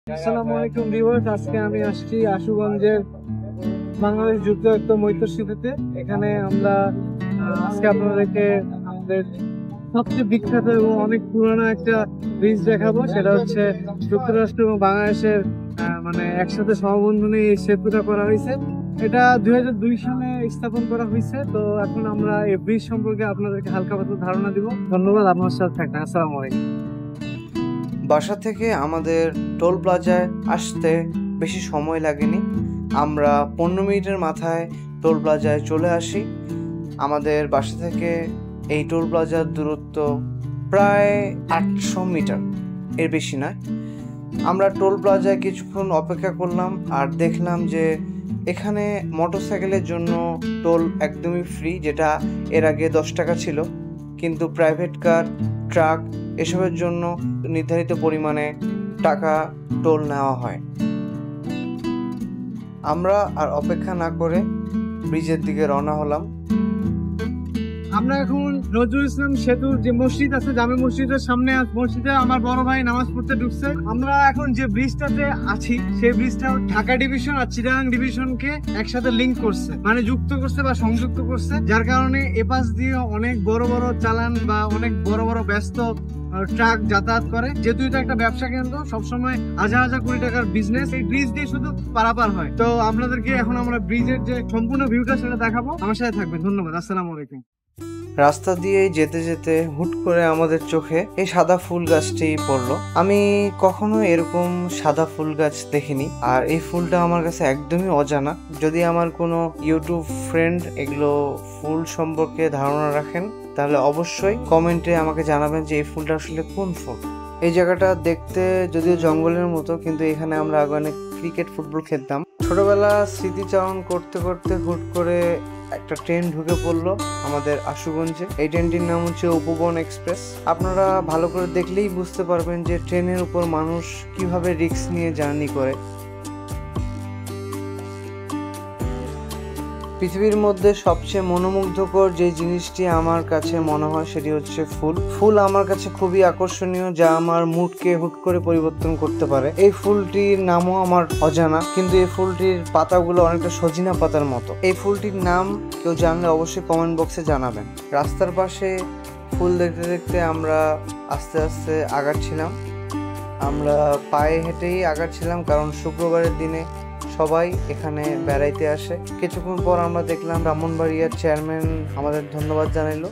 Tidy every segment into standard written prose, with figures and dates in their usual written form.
আসসালামু আলাইকুম ভিউয়ার্স, আজকে আমি আসছি আশুগঞ্জের বাংলাদেশ যুক্তরাষ্ট্র মৈত্রসেতুতে। এখানে আমরা আজকে আপনাদেরকে আমাদের সবচেয়ে বিখ্যাত এবং অনেক পুরনো একটা ব্রিজ দেখাবো। সেটা হচ্ছে যুক্তরাষ্ট্র এবং বাংলাদেশের মানে একসাথে সমবন্ধনে এই সেতুটা করা হয়েছে। এটা 2002 সালে স্থাপন করা হয়েছে। তো এখন আমরা এই ব্রিজ সম্পর্কে আপনাদেরকে হালকা পাতলা ধারণা দিব। ধন্যবাদ, আপনার সাথে থাকবেন। আসসালামু আলাইকুম। বাসা থেকে আমাদের টোল প্লাজায় আসতে বেশি সময় লাগেনি। আমরা 15 মিনিটের মাথায় টোল প্লাজায় চলে আসি। আমাদের বাসা থেকে এই টোল প্লাজার দূরত্ব প্রায় 800 মিটার, এর বেশি নয়। আমরা টোল প্লাজায় কিছুক্ষণ অপেক্ষা করলাম আর দেখলাম যে এখানে মোটরসাইকেলের জন্য টোল একদমই ফ্রি, যেটা এর আগে 10 টাকা ছিল। কিন্তু প্রাইভেট কার, ট্রাক এসবের জন্য নির্ধারিত পরিমাণে টাকা টোল নেওয়া হয়। আমরা আর অপেক্ষা না করে ব্রিজের দিকে রওনা হলাম। আমরা এখন নজরুল ইসলাম সেতুর যে মসজিদ আছে, জামে মসজিদের সামনে মসজিদে আমার বড় ভাই নামাজ পড়তে ঢুকছে। আমরা এখন যে ব্রিজটাতে আছি সেই ব্রিজটা ঢাকা ডিভিশন আর চিটাগাং ডিভিশনকে একসাথে লিংক করছে, মানে যুক্ত করছে বা সংযুক্ত করছে, যার কারণে এপাশ দিয়ে অনেক বড় বড় চালান বা অনেক বড় বড় ব্যস্ত ট্রাক যাতায়াত করে। যেহেতু এটা একটা ব্যবসা কেন্দ্র, সবসময় হাজার হাজার কোটি টাকার বিজনেস এই ব্রিজ দিয়ে শুধু পারাপার হয়। তো আপনাদেরকে এখন আমরা ব্রিজের যে সম্পূর্ণ ভিউটা সেটা দেখাবো। আমার সাথে থাকবেন। ধন্যবাদ। আসসালামু আলাইকুম। রাস্তা দিয়ে যেতে যেতে হুট করে আমাদের চোখে এই সাদা ফুল গাছটি পড়লো। আমি কখনো এরকম সাদা ফুল গাছ দেখিনি, আর এই ফুলটা আমার কাছে একদমই অজানা। যদি আমার কোনো ইউটিউব ফ্রেন্ড এগুলো ফুল সম্পর্কে ধারণা রাখেন, তাহলে অবশ্যই কমেন্টে আমাকে জানাবেন যে এই ফুলটা আসলে কোন ফুল। এই জায়গাটা দেখতে যদিও জঙ্গলের মতো, কিন্তু এখানে আমরা আগে অনেক ক্রিকেট, ফুটবল খেলতাম। ছোটবেলা স্মৃতিচারণ করতে করতে হুট করে একটা ট্রেন ঢুকে পড়লো আমাদের আশুগঞ্জে। এই ট্রেনটির নাম হচ্ছে উপবন এক্সপ্রেস। আপনারা ভালো করে দেখলেই বুঝতে পারবেন যে ট্রেনের উপর মানুষ কিভাবে রিস্ক নিয়ে জার্নি করে। পৃথিবীর মধ্যে সবচেয়ে মনোমুগ্ধকর যে জিনিসটি আমার কাছে মনে হয় সেটি হচ্ছে ফুল। ফুল আমার কাছে খুবই আকর্ষণীয়, যা আমার মুডকে হুট করে পরিবর্তন করতে পারে। এই ফুলটির নামও আমার অজানা, কিন্তু এই ফুলটির পাতাগুলো অনেকটা সজিনা পাতার মতো। এই ফুলটির নাম কেউ জানলে অবশ্যই কমেন্ট বক্সে জানাবেন। রাস্তার পাশে ফুল দেখতে দেখতে আমরা আস্তে আস্তে আগাচ্ছিলাম। আমরা পায়ে হেঁটেই আগাচ্ছিলাম, কারণ শুক্রবারের দিনে সবাই এখানে বেড়াইতে আসে। কিছুক্ষণ পর আমরা দেখলাম ব্রাহ্মণবাড়িয়ার চেয়ারম্যান আমাদের ধন্যবাদ জানাইলো।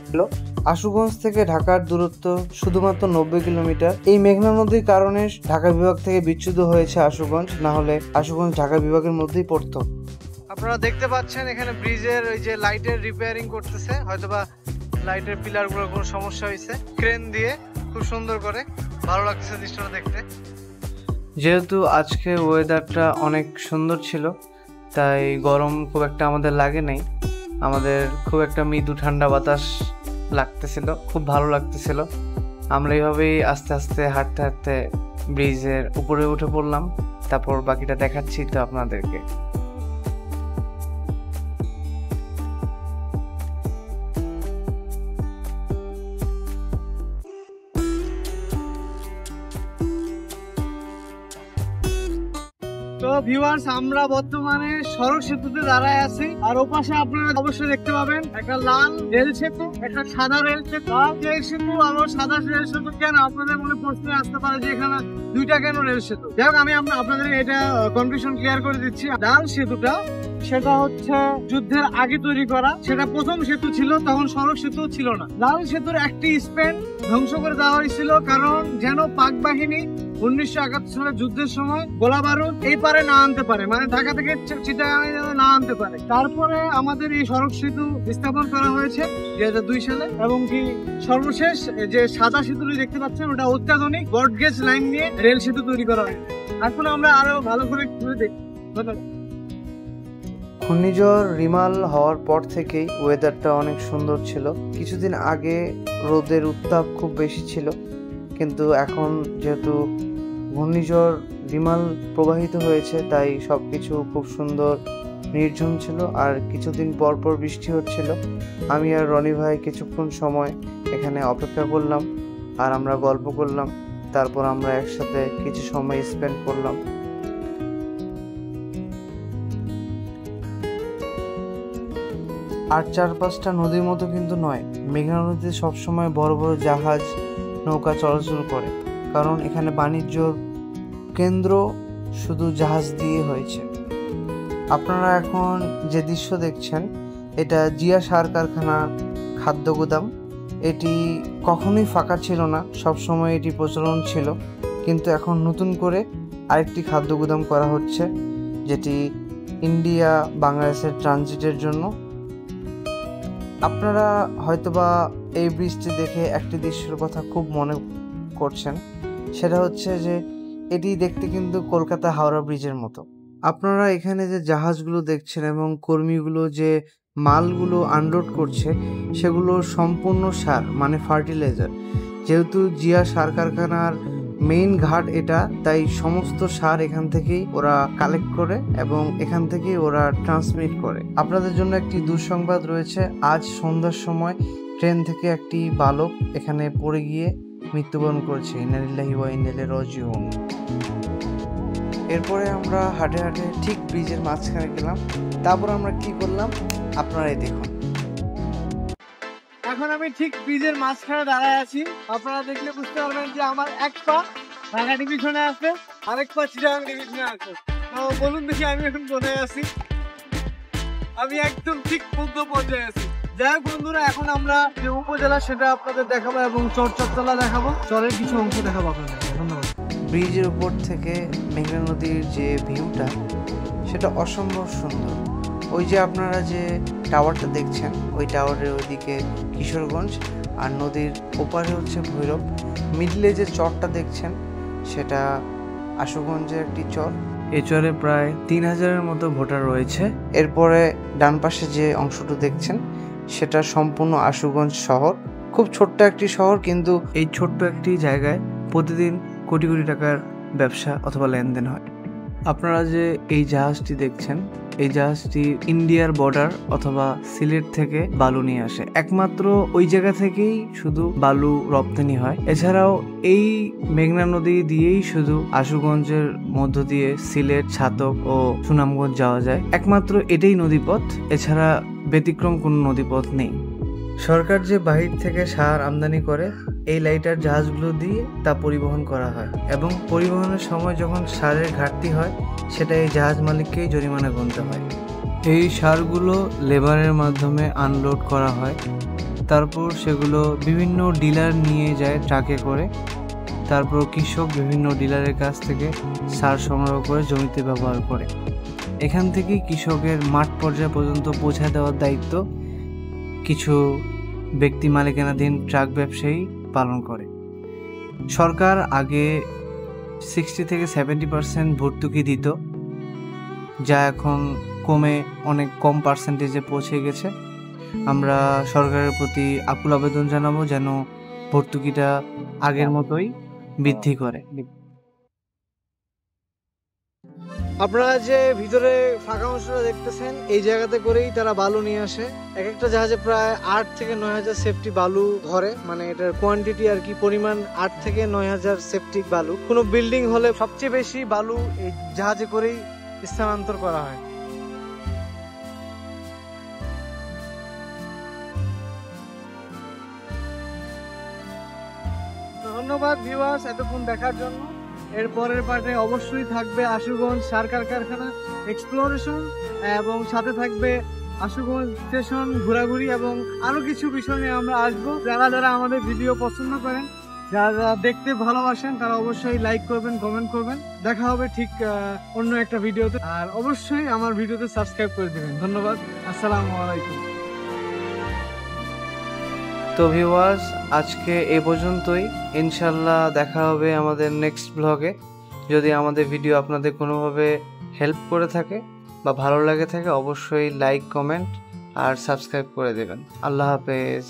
আশুগঞ্জ থেকে ঢাকার দূরত্ব শুধুমাত্র 90 কিলোমিটার। এই মেঘনা নদীর কারণে ঢাকা বিভাগ থেকে বিচ্যুত হয়েছে আশুগঞ্জ, না হলে আশুগঞ্জ ঢাকা বিভাগের মধ্যেই পড়তো। আপনারা দেখতে পাচ্ছেন এখানে ব্রিজের ওই যে লাইটের রিপেয়ারিং করতেছে, হয়তোবা লাইটের পিলার গুলোর কোনো সমস্যা হয়েছে। ক্রেন দিয়ে খুব সুন্দর করে, ভালো লাগছে দৃশ্যটা দেখতে। যেহেতু আজকের ওয়েদারটা অনেক সুন্দর ছিল, তাই গরম খুব একটা আমাদের লাগে নাই। আমাদের খুব একটা মৃদু ঠান্ডা বাতাস লাগতেছিল, খুব ভালো লাগতেছিল। আমরা এইভাবেই আস্তে আস্তে হাঁটতে হাঁটতে ব্রিজের উপরে উঠে পড়লাম। তারপর বাকিটা দেখাচ্ছি তো আপনাদেরকে। তো ভিউয়ার্স, আমরা বর্তমানে সড়ক সেতুতে দাঁড়ায় আছি, আর ওপাশে আপনারা অবশ্যই দেখতে পাবেন একটা লাল রেল সেতু, একটা সাদা রেল সেতু। রেল সেতু আর সাদা রেল সেতু কেন আপনাদের মনে প্রশ্ন আসতে পারে যে এখানে দুইটা কেন রেল সেতু। যাই হোক, আমি আপনাদের এটা কনফিউশন ক্লিয়ার করে দিচ্ছি। লাল সেতুটা সেটা হচ্ছে যুদ্ধের আগে তৈরি করা, সেটা প্রথম সেতু ছিল, তখন সড়ক সেতু ছিল না। লাল সেতুর একটি স্প্যান ধ্বংস করে দেওয়া হয়েছিল, কারণ যেন পাক বাহিনী 1971 সালের যুদ্ধের সময় গোলা বারুদ এই পারে না আনতে পারে, মানে ঢাকা থেকে চিটাগাং যেন না আনতে পারে। তারপরে আমাদের এই সড়ক সেতু স্থাপন করা হয়েছে 2002 সালে, এবং কি সর্বশেষ যে সাদা সেতুটি দেখতে পাচ্ছেন ওটা অত্যাধুনিক ব্রডগেজ লাইন নিয়ে রেল সেতু তৈরি করা হয়েছে। এখন আমরা আরো ভালো করে দেখি। ঘূর্ণিঝড় রিমাল হওয়ার পর থেকেই ওয়েদারটা অনেক সুন্দর ছিল। কিছুদিন আগে রোদের উত্তাপ খুব বেশি ছিল, কিন্তু এখন যেহেতু ঘূর্ণিঝড় রিমাল প্রবাহিত হয়েছে, তাই সবকিছু খুব সুন্দর নির্ঝুম ছিল। আর কিছুদিন পর পর বৃষ্টি হচ্ছিল। আমি আর রনি ভাই কিছুক্ষণ সময় এখানে অপেক্ষা করলাম, আর আমরা গল্প করলাম। তারপর আমরা একসাথে কিছু সময় স্পেন্ড করলাম। আর 4-5টা নদীর মতো কিন্তু নয়, মেঘনা নদীতে সবসময় বড় বড় জাহাজ নৌকা চলাচল করে, কারণ এখানে বাণিজ্য কেন্দ্র শুধু জাহাজ দিয়ে হয়েছে। আপনারা এখন যে দৃশ্য দেখছেন এটা জিয়া সার কারখানা খাদ্য গুদাম। এটি কখনোই ফাঁকা ছিল না, সবসময় এটি প্রচলন ছিল, কিন্তু এখন নতুন করে আরেকটি খাদ্য গুদাম করা হচ্ছে, যেটি ইন্ডিয়া বাংলাদেশের ট্রানজিটের জন্য। আপনারা হয়তোবা এই ব্রিজটি দেখে একটি দৃশ্যের কথা খুব মনে করছেন, সেটা হচ্ছে যে এটি দেখতে কিন্তু কলকাতা হাওড়া ব্রিজের মতো। আপনারা এখানে যে জাহাজগুলো দেখছেন এবং কর্মীগুলো যে মালগুলো আনলোড করছে সেগুলো সম্পূর্ণ সার মানে ফার্টিলাইজার। যেহেতু জিয়া সার কারখানার মেইন ঘাট এটা, তাই সমস্ত সার এখান থেকেই ওরা কালেক্ট করে এবং এখান থেকেই ওরা ট্রান্সমিট করে। আপনাদের জন্য একটি দুঃসংবাদ রয়েছে, আজ সন্ধ্যার সময় ট্রেন থেকে একটি বালক এখানে পড়ে গিয়ে মৃত্যুবরণ করেছে। ইন্নালিল্লাহি ওয়া ইন্না ইলাইহি রাজিউন। এরপরে আমরা হাঁটে হাঁটে ঠিক ব্রিজের মাঝখানে গেলাম। তারপর আমরা কি করলাম আপনারাই দেখুন। এখন আমি ঠিক ব্রিজের মাঝখানে দাঁড়ায় আছি। আপনারা দেখলে বুঝতে পারবেন যে আমার এক পা ঢাকা ডিভিশনে আছে, আরেক পা চিটাগাং ডিভিশনে আছে। তো বলুন দেখি আমি এখন কোথায় আছি? আমি একদম ঠিক মধ্য পর্যায়ে আছি। যাই হোক বন্ধুরা, এখন আমরা যে উপজেলা সেটা আপনাদের দেখাবো এবং চরচরতলা দেখাবো, চরের কিছু অংশ দেখাবো আপনাদের। ধন্যবাদ। ব্রিজের উপর থেকে মেঘনা নদীর যে ভিউটা সেটা অসম্ভব সুন্দর। ওই যে আপনারা যে টাওয়ারটা দেখছেন ওই টাওয়ারের ওইদিকে কিশোরগঞ্জ, আর নদীর ওপারে হচ্ছে ভৈরব। মিডলে যে চরটা দেখছেন সেটা আশুগঞ্জের একটি চর। এই চরে প্রায় 3000-এর মতো ভোটার রয়েছে। এরপরে ডান পাশে যে অংশটা দেখছেন সেটা সম্পূর্ণ আশুগঞ্জ শহর। খুব ছোট্ট একটি শহর, কিন্তু এই ছোট্ট একটি জায়গায় প্রতিদিন কোটি কোটি টাকার ব্যবসা অথবা লেনদেন হয়। আপনারা যে এই জাহাজটি দেখছেন এই জাহাজটি ইন্ডিয়ার বর্ডার অথবা সিলেট থেকে বালু নিয়ে আসে। একমাত্র ওই জায়গা থেকেই শুধু বালু রপ্তানি হয়। এছাড়াও এই মেঘনা নদী দিয়েই শুধু আশুগঞ্জের মধ্য দিয়ে সিলেট, ছাতক ও সুনামগঞ্জ যাওয়া যায়। একমাত্র এটাই নদীপথ, এছাড়া ব্যতিক্রম কোনো নদীপথ নেই। সরকার যে বাহির থেকে সার আমদানি করে এই লাইটার জাহাজগুলো দিয়ে তা পরিবহন করা হয়, এবং পরিবহনের সময় যখন সারের ঘাটতি হয় সেটা এই জাহাজ মালিককেই জরিমানা গুনতে হয়। এই সারগুলো লেবারের মাধ্যমে আনলোড করা হয়, তারপর সেগুলো বিভিন্ন ডিলার নিয়ে যায় ট্রাকে করে। তারপর কৃষক বিভিন্ন ডিলারের কাছ থেকে সার সংগ্রহ করে জমিতে ব্যবহার করে। এখান থেকেই কৃষকের মাঠ পর্যায় পর্যন্ত পৌঁছে দেওয়ার দায়িত্ব কিছু ব্যক্তি মালিকানাধীন ট্রাক ব্যবসায়ী পালন করে। সরকার আগে 60 থেকে 70% ভর্তুকি দিত, যা এখন কমে অনেক কম পার্সেন্টেজে পৌঁছে গেছে। আমরা সরকারের প্রতি আকুল আবেদন জানাবো যেন ভর্তুকিটা আগের মতোই বৃদ্ধি করে। আপনারা যে ভিতরে ফাঁকা অংশটা দেখতেছেন এই জায়গাতে করেই তারা বালু নিয়ে আসে। এক একটা জাহাজে প্রায় 8 থেকে 9000 সেফটি বালু ধরে, মানে এটার কোয়ান্টিটি আর কি, পরিমাণ 8 থেকে 9000 সেফটি বালু। কোনো বিল্ডিং হলে সবচেয়ে বেশি বালু এই জাহাজে করেই স্থানান্তর করা হয়। ধন্যবাদ ভিউয়ার্স এতক্ষণ দেখার জন্য। এর পরের পার্টে অবশ্যই থাকবে আশুগঞ্জ সার কারখানা এক্সপ্লোরেশন, এবং সাথে থাকবে আশুগঞ্জ স্টেশন ঘোরাঘুরি এবং আরো কিছু বিষয় নিয়ে আমরা আসবো। যারা যারা আমাদের ভিডিও পছন্দ করেন, যারা যারা দেখতে ভালোবাসেন, তারা অবশ্যই লাইক করবেন, কমেন্ট করবেন। দেখা হবে ঠিক অন্য একটা ভিডিওতে, আর অবশ্যই আমার ভিডিওতে সাবস্ক্রাইব করে দেবেন। ধন্যবাদ, আসসালামু আলাইকুম। তো ভিউয়ার্স আজকে এ পর্যন্তই। ইনশাল্লাহ দেখা হবে আমাদের নেক্সট ব্লগে। যদি আমাদের ভিডিও আপনাদের কোনোভাবে হেল্প করে থাকে বা ভালো লাগে থাকে অবশ্যই লাইক, কমেন্ট আর সাবস্ক্রাইব করে দেবেন। আল্লাহ হাফেজ।